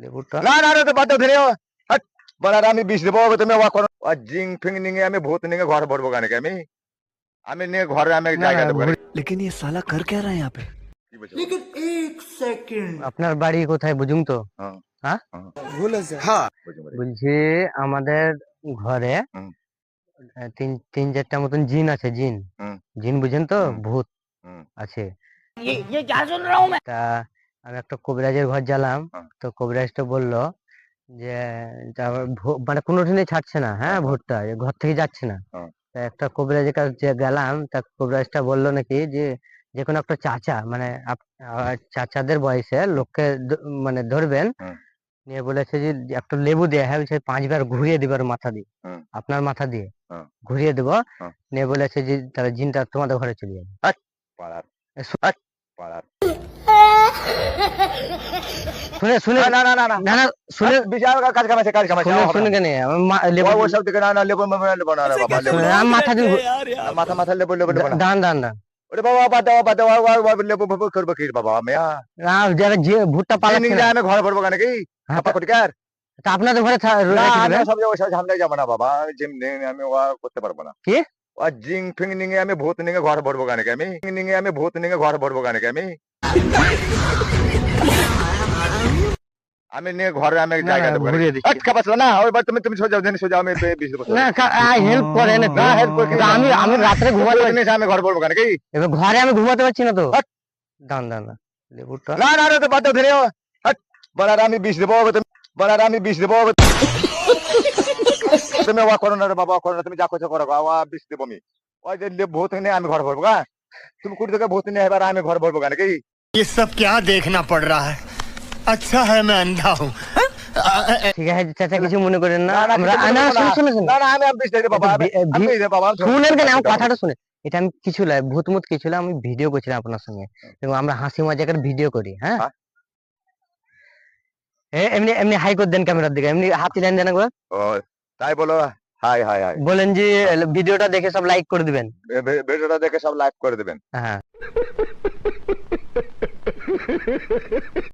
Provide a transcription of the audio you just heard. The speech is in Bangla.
লেবুটা না না না তো বাদ দাও ধরে হাট বলার আমি বিষ দেবো তুমি ওয়া করো আর জিং ফিং নিয়ে আমি ভূত নিয়ে ঘর ভরবো কেন আমি আমি নিয়ে ঘরে আমি না জায়গা না দেবো কেন लेकिन ये साला कर क्या रहा है यहाँ पे। কি বলছো लेकिन एक सेकंड আপনার বাড়ি কোথায় বুঝুন তো? হ্যাঁ হ্যাঁ हाँ বুঝি বলে বলছি আমাদের ঘরে হুম। তিন তিন চারটা মতন জিন আছে। জিন হুম। জিন বুঝেন তো? হুম। ভূত হুম। আছে। তা আমি একটা কবিরাজের ঘর গেলাম, হ্যাঁ। তো কবিরাজটা বললো যে মানে কোনো দিনই ছাড়ছে না, হ্যাঁ হ্যাঁ। ভূতটা এ ঘর থেকে যাচ্ছে না। হ্যাঁ। তা একটা কবিরাজের কাছে গেলাম, তা কবিরাজটা বললো নাকি যে যে কোনো একটা চাচা মানে চাচাদের বয়সে লোককে মানে ধরবেন, হুম। নিয়ে বলেছে যে একটা লেবু দিয়ে, হ্যাঁ সে 5 বার ঘুরিয়ে দিবার মাথা দিয়ে, হুম। আপনার মাথা দিয়ে হ্যাঁ। ঘুরিয়ে দেবো। হ্যাঁ। নিয়ে বলেছে যে তাহলে জিনটা তোমাদের ঘরে চলে যাবে। পাড়ার এ হাট পাড়ার শুনে শুনে না না না না না না শুনে বিশাল কাজ কামাইছে শুনে শুনে কেন আমি লেবু ওই সব দিকে না না লেবু লেবু না রে বাবা লেবু শুনে, আমি মাথা দিয়ে মাথা মাথা লেবু লেবু লেবু না দান দান দান ওরে বাবা বাদ দাও লেবু ফেবু করবো কি বাবা আমি না যারা যে ভুট্টা পালাচ্ছে না, আমি ঘরে ভরবো কেন কি হ্যাঁ, আপা কোটিকার তা আপনাদের ঘরে না রেখে আমি দেবেন। সব ওই সব ঝামেলায় যাবো না বাবা জিম নিয়ে আমি ও করতে পারবো না কি? আর জিং ফিং নিয়ে আমি ভূত নিয়ে ঘর ভরবো কেন আমি নিয়ে আমি ভূত নিয়ে ঘর ভরবো কেন আমি নিয়ে ঘরে আমি না, জায়গা না, দেবো ঘুরিয়ে দিচ্ছি। না ওইবার তুমি তুমি সোজা সোজা আমি বিশ দেবো না হেল্প করে না না হেল্প করে কিন্তু আমি রাত্রে ঘুমাতে পারছি জিনিস আমি ঘর ভরবো কেন কি এবার ঘরে আমি ঘুমাতে পারছি না তো। দান দান না লেবুটা না না না তো বাদ দাও ধরে হাট বলার আমি বিষ দেবো তুমি বলার আমি বিষ দেবো তুমি ওয়া করো না রে বাবা করো না তুমি যা করছো করো বাবা বিষ দেবো আমি ওই যে ভূত নিয়ে আমি ঘর ভরবো হ্যাঁ তুমি কুড়ি থেকে ভূত নিয়ে এবার আমি ঘর ভরবো কেন কি ये सब क्या देखना पड़ रहा है। अच्छा है मैं अंधा हूँ। ঠিক আছে চাচা কিছু মনে করেন না। না, না, আমরা কিছু না বলবো না। শুনে শুনে না না আমি বিষ দেবো বাবা আমি বিষ দেবো বাবা শুনেন কেন আমার কথাটা শুনে। এটা আমি কিছু নয়, ভূত মুত কিছু না, আমি ভিডিও করছিলাম আপনার সঙ্গে এবং আমরা হাসি মজাকের ভিডিও করি। হ্যাঁ হ্যাঁ। এমনি এমনি হাই করে দেন ক্যামেরার দিকে, এমনি হাত দেন দেন একবার ও তাই বলো হাই হাই হাই বলেন যে ভিডিওটা দেখে সব লাইক করে দিবেন। ভিডিওটা দেখে সব লাইক করে দেবেন হ্যাঁ